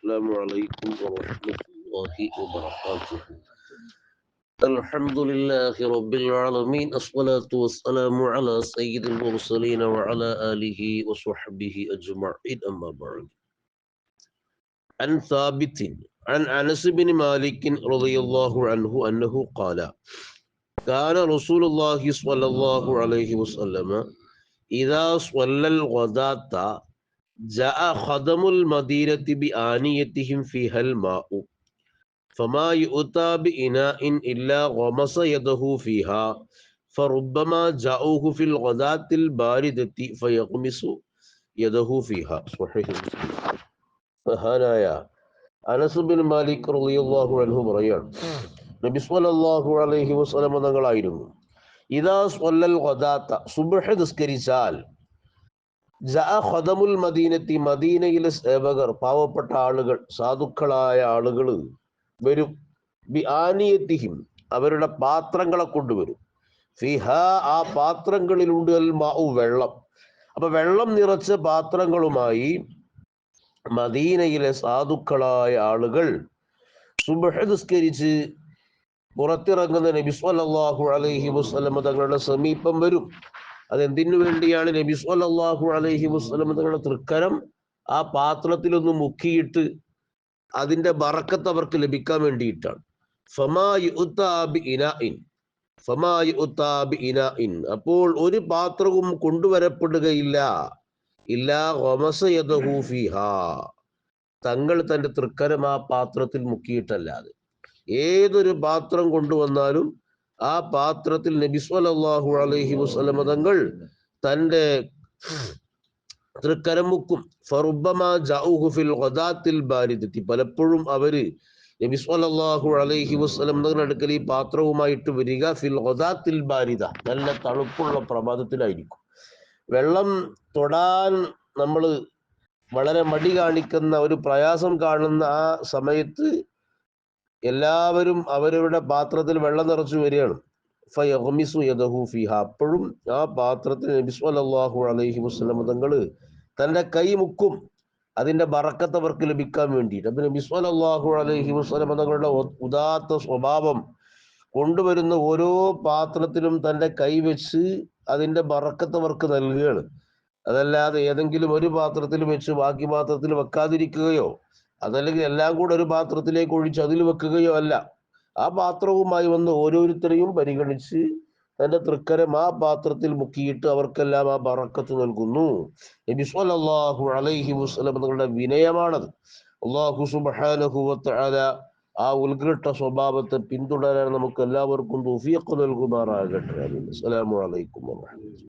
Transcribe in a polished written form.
السلام عليكم ورحمة الله وبركاته. الحمد لله رب العالمين، الصلاة والسلام على سيد المرسلين وعلى آله وصحبه أجمعين، أما بعد. عن ثابت عن أنس بن مالك رضي الله عنه أنه قال: كان رسول الله صلى الله عليه وسلم إذا صلى الغداة جاء خدم المدينة بآنيتهم فيها الماء فما يؤتى بإناء إلا غمس يده فيها فربما جاءوه في الغداة الباردة فيغمس يده فيها. صحيح مسلم. മഹാനായ അനസ് ബിൻ മാലിക് റളിയല്ലാഹു അൻഹു പറയാണ്, നബി സ്വല്ലല്ലാഹു അലൈഹി വസല്ലം തങ്ങളായിരുന്നു ഇദാ സ്വല്ലൽ ഗദാത്ത, സുബ്ഹ് നിസ്കരിച്ചാൽ, ജഅ ഖദമുൽ മദീനത്തി, മദീനയിലെ സേവകർ, പാവപ്പെട്ട ആളുകൾ, സാധുക്കളായ ആളുകൾ വരും. ബി ആനിയത്തിഹിം, അവരുടെ പാത്രങ്ങളെ കൊണ്ടുവരും. ഫിഹ, ആ പാത്രങ്ങളിലുണ്ട് അൽ മാഉ, വെള്ളം. അപ്പൊ വെള്ളം നിറച്ച പാത്രങ്ങളുമായി മദീനയിലെ സാധുക്കളായ ആളുകൾ സുബ്ഹ് നിസ്കരിച്ച് പുറത്തിറങ്ങുന്ന നബി സ്വല്ലല്ലാഹു അലൈഹി വസല്ലം തങ്ങളുടെ സമീപം വരും. അതെന്തിനു വേണ്ടിയാണ്? നബി സ്വല്ലല്ലാഹു അലൈഹി വസല്ലം തങ്ങളുടെ തൃക്കരം ആ പാത്രത്തിലൊന്ന് മുക്കിയിട്ട് അതിന്റെ ബറക്കത്ത് അവർക്ക് ലഭിക്കാൻ വേണ്ടിയിട്ടാണ്. ഫമാ യുഅ്താ ബിഇനാഇൻ, ഫമാ യുഅ്താ ബിഇനാഇൻ, അപ്പോൾ ഒരു പാത്രവും കൊണ്ടുവരപ്പെടുകയില്ല. ഇല്ലാ ഗമസ യദഹു ഫീഹാ, തങ്ങൾ തന്റെ തൃക്കരം ആ പാത്രത്തിൽ മുക്കിയിട്ടല്ലാതെ. ഏതൊരു പാത്രം കൊണ്ടുവന്നാലും ആ പാത്രത്തിൽ നബി സ്വല്ലല്ലാഹു അലൈഹി വസല്ലം തങ്ങൾ തന്റെ തൃക്കരം മുക്കും. ഫറുബ്ബമാ ജാഊഹു ഫിൽ ഗദാത്തിൽ ബാരിദത്തി, പലപ്പോഴും അവര് നബി സ്വല്ലല്ലാഹു അലൈഹി വസല്ലം തങ്ങളുടെ അടുക്കൽ ഈ പാത്രവുമായിട്ട് വരിക ഫിൽ ഗദാത്തിൽ ബാരിദ, നല്ല തണുപ്പുള്ള പ്രഭാതത്തിലായിരിക്കും. വെള്ളം തൊടാൻ നമ്മൾ വളരെ മടി കാണിക്കുന്ന, ഒരു പ്രയാസം കാണുന്ന ആ സമയത്ത് എല്ലാവരും അവരവരുടെ പാത്രത്തിൽ വെള്ളം നിറച്ചു വരികയാണ്. ഫയഗ്മിസു യദഹു ഫീഹ, അപ്പോഴും ആ പാത്രത്തിൽ നബി സ്വല്ലല്ലാഹു അലൈഹി വസല്ലം തങ്ങൾ തന്റെ കൈ മുക്കും, അതിന്റെ ബറക്കത്ത് അവർക്ക് ലഭിക്കാൻ വേണ്ടിയിട്ട്. അപ്പൊ നബി സ്വല്ലല്ലാഹു അലൈഹി വസല്ലം തങ്ങളുടെ ഉദാത്ത സ്വഭാവം കൊണ്ടുവരുന്ന ഓരോ പാത്രത്തിലും തന്റെ കൈ വെച്ച് അതിന്റെ ബറക്കത്ത് അവർക്ക് നൽകുകയാണ്. അതല്ലാതെ ഏതെങ്കിലും ഒരു പാത്രത്തിൽ വെച്ച് ബാക്കി പാത്രത്തിൽ വെക്കാതിരിക്കുകയോ അതല്ലെങ്കിൽ എല്ലാം കൂടെ ഒരു പാത്രത്തിലേക്ക് ഒഴിച്ച് അതിൽ വെക്കുകയോ അല്ല. ആ പാത്രവുമായി വന്ന് ഓരോരുത്തരെയും പരിഗണിച്ച് തന്റെ തൃക്കരം ആ പാത്രത്തിൽ മുക്കിയിട്ട് അവർക്കെല്ലാം ആ ബറക്കത്ത് നൽകുന്നു. നബി സ്വല്ലല്ലാഹു അലൈഹി വസല്ലം തങ്ങളുടെ വിനയമാണത്. അല്ലാഹു സുബ്ഹാനഹു വ തആല ആ ഉത്കൃഷ്ട സ്വഭാവത്തെ പിന്തുടരാൻ നമുക്ക് എല്ലാവർക്കും തൗഫീഖ് നൽകുമാറാകട്ടെ. അസ്സലാമു അലൈക്കും വറഹ്മത്തുള്ളാഹി.